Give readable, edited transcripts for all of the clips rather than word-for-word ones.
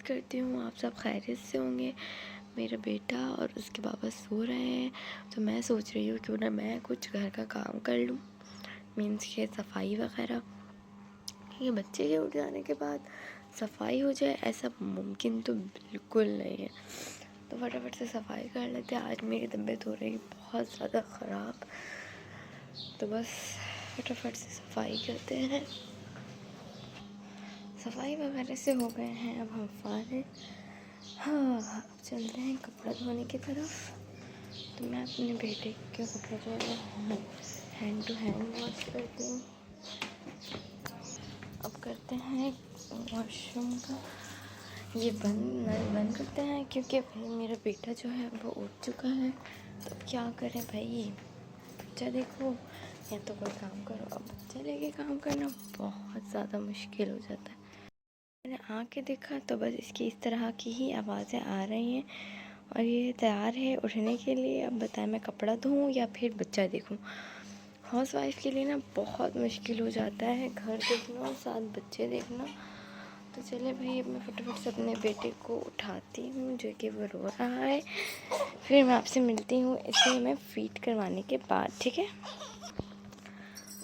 करती हूँ आप सब खैरियत से होंगे। मेरा बेटा और उसके पापा सो रहे हैं, तो मैं सोच रही हूँ क्यों ना मैं कुछ घर का काम कर लूँ, मीन्स के सफाई वगैरह। ये बच्चे के उठ जाने के बाद सफाई हो जाए ऐसा मुमकिन तो बिल्कुल नहीं है। तो फटाफट से सफाई कर लेते हैं। आज मेरी तबीयत हो रही है बहुत ज़्यादा ख़राब, तो बस फटाफट से सफाई करते हैं। सफाई वगैरह से हो गए हैं, अब हम फारिग। हाँ, अब चलते हैं कपड़ा धोने की तरफ। तो मैं अपने बेटे के कपड़े जो है हैंड टू हैंड वॉश करती हूँ। अब करते हैं वॉशरूम का ये नल बंद करते हैं, क्योंकि भाई मेरा बेटा जो है वो उठ चुका है। तो अब क्या करें भाई, बच्चा देखो या तो कोई काम करो। अब बच्चा लेके काम करना बहुत ज़्यादा मुश्किल हो जाता है। मैंने आके देखा तो बस इसकी इस तरह की ही आवाज़ें आ रही हैं और ये तैयार है उठने के लिए। अब बताएं मैं कपड़ा धोऊँ या फिर बच्चा देखूँ। हाउसवाइफ के लिए ना बहुत मुश्किल हो जाता है घर देखना और साथ बच्चे देखना। तो चले भाई, अब मैं फटाफट से अपने बेटे को उठाती हूँ जो कि वो रो रहा है। फिर मैं आपसे मिलती हूँ इसे मैं फीड करवाने के बाद, ठीक है।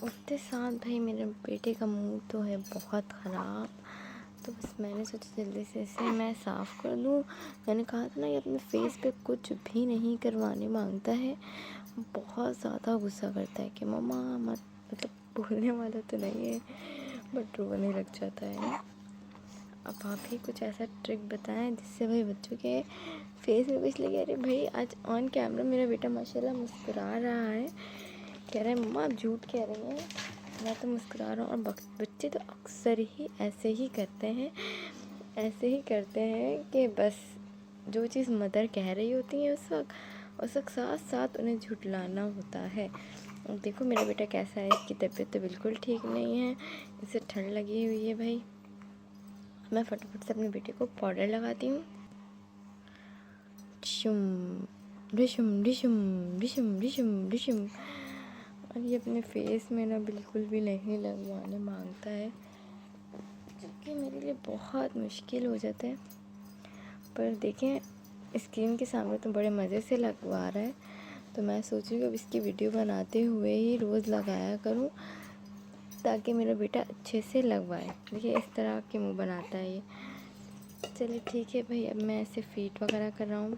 उठते साथ भाई मेरे बेटे का मूड तो है बहुत ख़राब, तो बस मैंने सोचा जल्दी से इसे मैं साफ़ कर दूँ। मैंने कहा था ना ये अपने फेस पे कुछ भी नहीं करवाने मांगता है, बहुत ज़्यादा गुस्सा करता है कि मम्मा मत, मतलब बोलने वाला तो नहीं है बट रोने लग जाता है ना। अब आप ही कुछ ऐसा ट्रिक बताएं जिससे भाई बच्चों के फेस में कुछ लगे। अरे भाई आज ऑन कैमरा मेरा बेटा माशाल्लाह मुस्कुरा रहा है, कह रहा है मम्मा आप झूठ कह रही हैं, मैं तो मुस्कुरा रहा हूँ। और बच्चे तो अक्सर ही ऐसे ही करते हैं, ऐसे ही करते हैं कि बस जो चीज़ मदर कह रही होती है उस वक्त साथ साथ उन्हें झुठलाना होता है। अब देखो मेरा बेटा कैसा है, इसकी तबीयत तो बिल्कुल ठीक नहीं है, इसे ठंड लगी हुई है भाई। मैं फटाफट से अपने बेटे को पाउडर लगाती हूँ। डिशुम डिशुम डिशुम डिशुम डिशुम डिशुम। और ये अपने फेस में ना बिल्कुल भी नहीं लगवाने मांगता है, क्योंकि मेरे लिए बहुत मुश्किल हो जाता है। पर देखें स्क्रीन के सामने तो बड़े मज़े से लगवा रहा है, तो मैं सोच रही हूँ अब इसकी वीडियो बनाते हुए ही रोज़ लगाया करूँ ताकि मेरा बेटा अच्छे से लगवाए। देखिए इस तरह के मुँह बनाता है ये। चलिए ठीक है भाई, अब मैं ऐसे फीट वगैरह कर रहा हूँ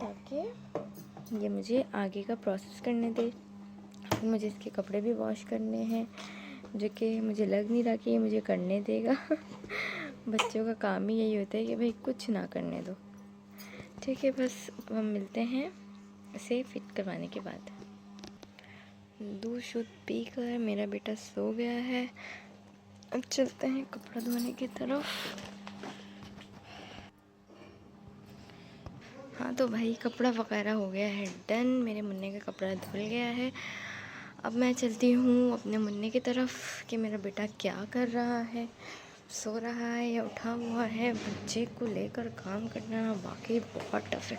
ताकि ये मुझे आगे का प्रोसेस करने दे। मुझे इसके कपड़े भी वॉश करने हैं, जो कि मुझे लग नहीं रहा कि ये मुझे करने देगा। बच्चों का काम ही यही होता है कि भाई कुछ ना करने दो। ठीक है, बस हम मिलते हैं इसे फिट करवाने के बाद। दूध शुद्ध पी कर मेरा बेटा सो गया है। अब चलते हैं कपड़ा धोने की तरफ। हाँ तो भाई कपड़ा वगैरह हो गया है डन, मेरे मुन्ने का कपड़ा धुल गया है। अब मैं चलती हूँ अपने मुन्ने की तरफ कि मेरा बेटा क्या कर रहा है, सो रहा है या उठा हुआ है। बच्चे को लेकर काम करना वाकई बहुत टफ है।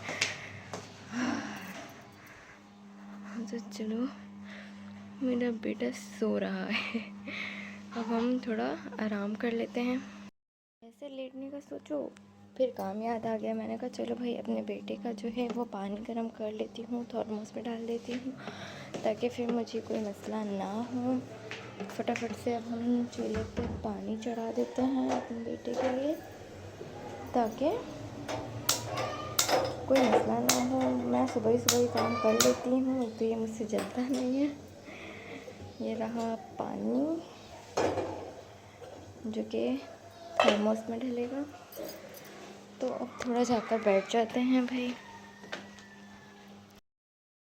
तो चलो मेरा बेटा सो रहा है, अब हम थोड़ा आराम कर लेते हैं। ऐसे लेटने का सोचो फिर काम याद आ गया। मैंने कहा चलो भाई अपने बेटे का जो है वो पानी गर्म कर लेती हूँ, थर्मोस में डाल देती हूँ ताकि फिर मुझे कोई मसला ना हो। फटाफट से अब हम चूल्हे पे पानी चढ़ा देते हैं अपने बेटे के लिए ताकि कोई मसला ना हो। मैं सुबह ही काम कर लेती हूँ तो ये मुझसे जलता नहीं है। ये रहा पानी जो कि थर्मोस में डलेगा। तो अब थोड़ा जाकर बैठ जाते हैं भाई।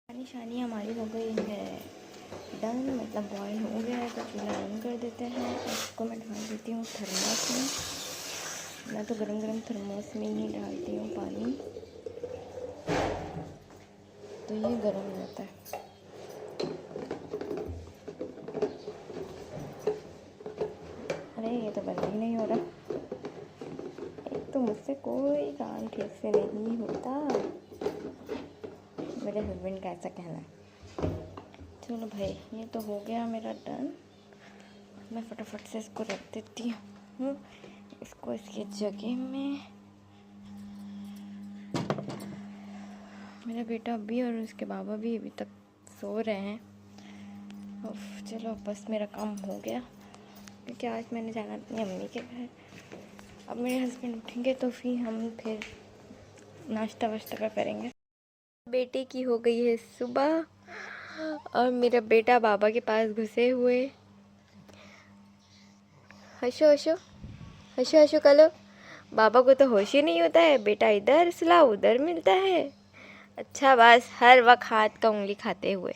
पानी शानी हमारी हो गई है डन, मतलब बॉयल हो गया है। तो चूल्हा बंद कर देते हैं। इसको मैं डाल देती हूँ थर्मोस में। मैं तो गरम गरम थर्मोस में ही डालती हूँ पानी, तो ये गरम रहता है। अरे ये तो बंद ही नहीं हो रहा, एक तो मुझसे कोई काम ठीक से नहीं होता। मेरे हस्बैंड का ऐसा कहना है। चलो भाई ये तो हो गया मेरा डन। मैं फटाफट से इसको रख देती हूँ इसको इसकी जगह में। मेरा बेटा अभी और उसके बाबा भी अभी तक सो रहे हैं। चलो बस मेरा काम हो गया, क्योंकि आज मैंने जाना अपनी अम्मी के घर। अब मेरे हस्बैंड उठेंगे तो फिर नाश्ता वाश्ता का करेंगे। बेटे की हो गई है सुबह और मेरा बेटा बाबा के पास घुसे हुए। हशो हशो हशो हशो कलो। बाबा को तो होश ही नहीं होता है, बेटा इधर सुला उधर मिलता है। अच्छा बस हर वक्त हाथ का उंगली खाते हुए।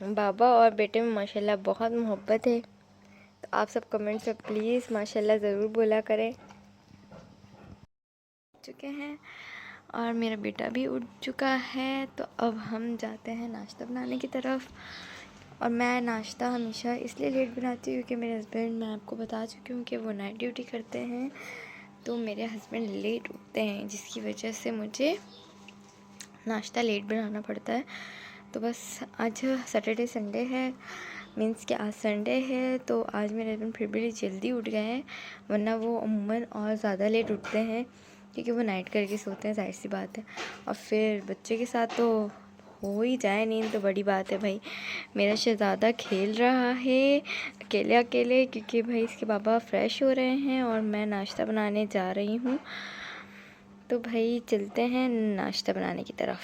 बाबा और बेटे में माशाल्लाह बहुत मोहब्बत है, तो आप सब कमेंट्स में प्लीज़ माशाल्लाह ज़रूर बोला करें। चुके हैं और मेरा बेटा भी उठ चुका है, तो अब हम जाते हैं नाश्ता बनाने की तरफ। और मैं नाश्ता हमेशा इसलिए लेट बनाती हूँ क्योंकि मेरे हस्बैंड, मैं आपको बता चुकी हूँ कि वो नाइट ड्यूटी करते हैं, तो मेरे हस्बैंड लेट उठते हैं, जिसकी वजह से मुझे नाश्ता लेट बनाना पड़ता है। तो बस आज सैटरडे संडे है, मीन्स कि आज संडे है, तो आज मेरे हस्बैंड फिर भी जल्दी उठ गए हैं, वरना वो अमूमन और ज़्यादा लेट उठते हैं क्योंकि वो नाइट करके सोते हैं, जाहिर सी बात है। और फिर बच्चे के साथ तो हो ही जाए नींद तो बड़ी बात है भाई। मेरा शहज़ादा खेल रहा है अकेले अकेले, क्योंकि भाई इसके बाबा फ्रेश हो रहे हैं और मैं नाश्ता बनाने जा रही हूँ। तो भाई चलते हैं नाश्ता बनाने की तरफ।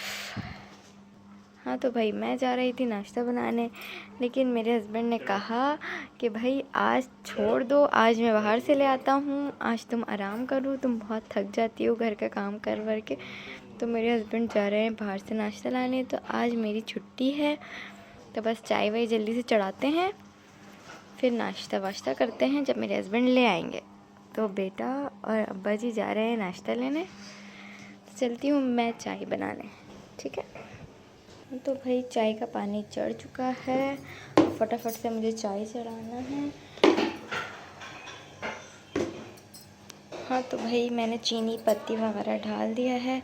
हाँ तो भाई मैं जा रही थी नाश्ता बनाने, लेकिन मेरे हस्बैंड ने कहा कि भाई आज छोड़ दो, आज मैं बाहर से ले आता हूँ, आज तुम आराम करो, तुम बहुत थक जाती हो घर का काम कर वर के। तो मेरे हस्बैंड जा रहे हैं बाहर से नाश्ता लाने, तो आज मेरी छुट्टी है, तो बस चाय वाय जल्दी से चढ़ाते हैं, फिर नाश्ता वाश्ता करते हैं जब मेरे हस्बैंड ले आएंगे। तो बेटा और अब्बा जी जा रहे हैं नाश्ता लेने, तो चलती हूँ मैं चाय बनाने, ठीक है। तो भाई चाय का पानी चढ़ चुका है, फटाफट से मुझे चाय चढ़ाना है। हाँ तो भाई मैंने चीनी पत्ती वगैरह डाल दिया है,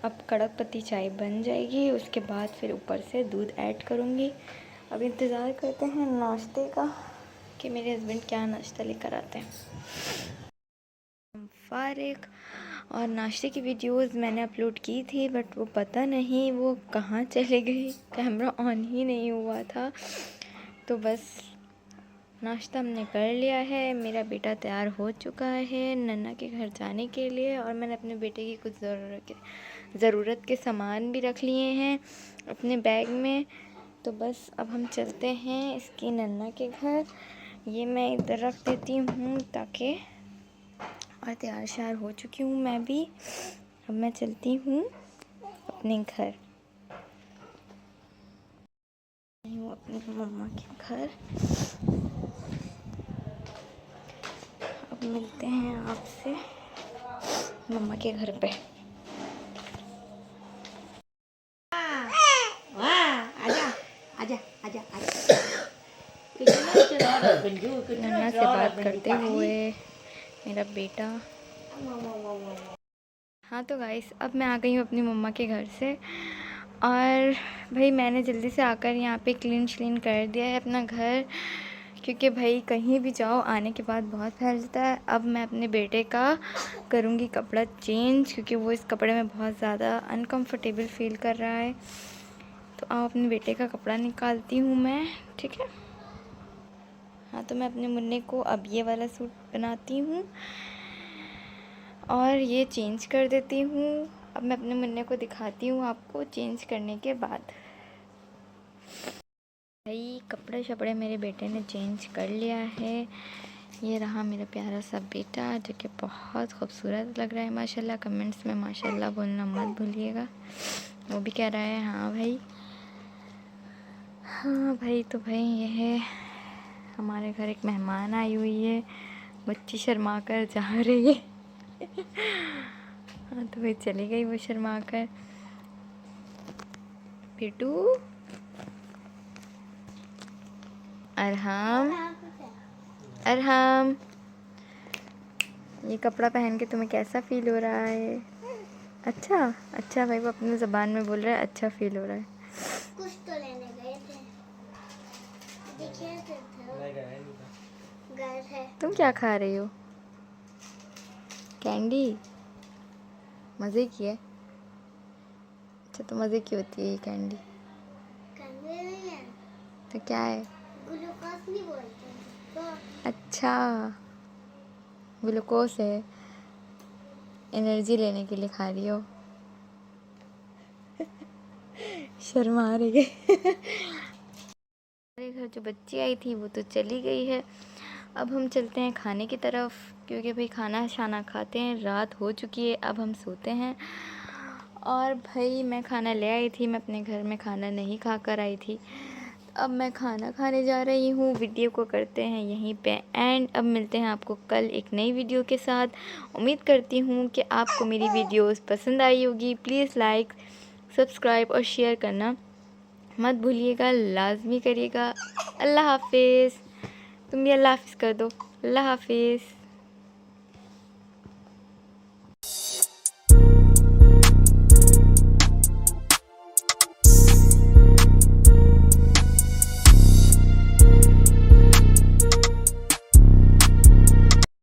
अब कड़क पत्ती चाय बन जाएगी, उसके बाद फिर ऊपर से दूध ऐड करूँगी। अब इंतज़ार करते हैं नाश्ते का कि मेरे हस्बैंड क्या नाश्ता लेकर आते हैं। फारिग और नाश्ते की वीडियोस मैंने अपलोड की थी, बट वो पता नहीं वो कहाँ चले गई, कैमरा ऑन ही नहीं हुआ था। तो बस नाश्ता हमने कर लिया है, मेरा बेटा तैयार हो चुका है नन्ना के घर जाने के लिए, और मैंने अपने बेटे की कुछ ज़रूरत के सामान भी रख लिए हैं अपने बैग में। तो बस अब हम चलते हैं इसकी नन्ना के घर। ये मैं इधर रख देती हूँ ताकि, और तैयार श्यार हो चुकी हूँ मैं भी, अब मैं चलती हूँ अपने घर, हूँ अपनी मम्मा के घर। अब मिलते हैं आपसे मम्मा के घर पे। नन्ना से बात करते हुए मेरा बेटा। हाँ तो गाइस अब मैं आ गई हूँ अपनी मम्मा के घर से, और भाई मैंने जल्दी से आकर यहाँ पे क्लीन श्लीन कर दिया है अपना घर, क्योंकि भाई कहीं भी जाओ आने के बाद बहुत फैल जाता है। अब मैं अपने बेटे का करूँगी कपड़ा चेंज, क्योंकि वो इस कपड़े में बहुत ज़्यादा अनकंफर्टेबल फील कर रहा है। तो अब अपने बेटे का कपड़ा निकालती हूँ मैं, ठीक है। हाँ तो मैं अपने मुन्ने को अब ये वाला सूट बनाती हूँ और ये चेंज कर देती हूँ। अब मैं अपने मुन्ने को दिखाती हूँ आपको चेंज करने के बाद। भाई कपड़े शपड़े मेरे बेटे ने चेंज कर लिया है। ये रहा मेरा प्यारा सा बेटा जो कि बहुत खूबसूरत लग रहा है माशाल्लाह। कमेंट्स में माशाल्लाह बोलना मत भूलिएगा। वो भी कह रहा है हाँ भाई। हाँ भाई तो भाई ये है, हमारे घर एक मेहमान आई हुई है, बच्ची शर्मा कर जा रही है। हाँ तो भाई चली गई वो शर्मा कर। पिटू, अरहम, अरहम, ये कपड़ा पहन के तुम्हें कैसा फ़ील हो रहा है? अच्छा अच्छा भाई वो अपनी ज़बान में बोल रहा है अच्छा फ़ील हो रहा है। बर्गर है। तुम क्या खा रही हो? कैंडी? मज़े की है? अच्छा, तो मज़े की होती है ये कैंडी? कैंडी नहीं है, तो क्या है? ग्लूकोज नहीं बोलते हैं तो। अच्छा, ग्लूकोज है, एनर्जी लेने के लिए खा रही हो? शर्मा रही है। हमारे घर जो बच्ची आई थी वो तो चली गई है। अब हम चलते हैं खाने की तरफ, क्योंकि भाई खाना शाना खाते हैं, रात हो चुकी है, अब हम सोते हैं। और भाई मैं खाना ले आई थी, मैं अपने घर में खाना नहीं खा कर आई थी। अब मैं खाना खाने जा रही हूँ। वीडियो को करते हैं यहीं पे एंड। अब मिलते हैं आपको कल एक नई वीडियो के साथ। उम्मीद करती हूँ कि आपको मेरी वीडियोस पसंद आई होगी। प्लीज़ लाइक, सब्सक्राइब और शेयर करना मत भूलिएगा, लाजमी करिएगा। अल्लाह हाफिज़। तुम भी अल्लाह हाफिज़ कर दो। अल्लाह हाफिज़।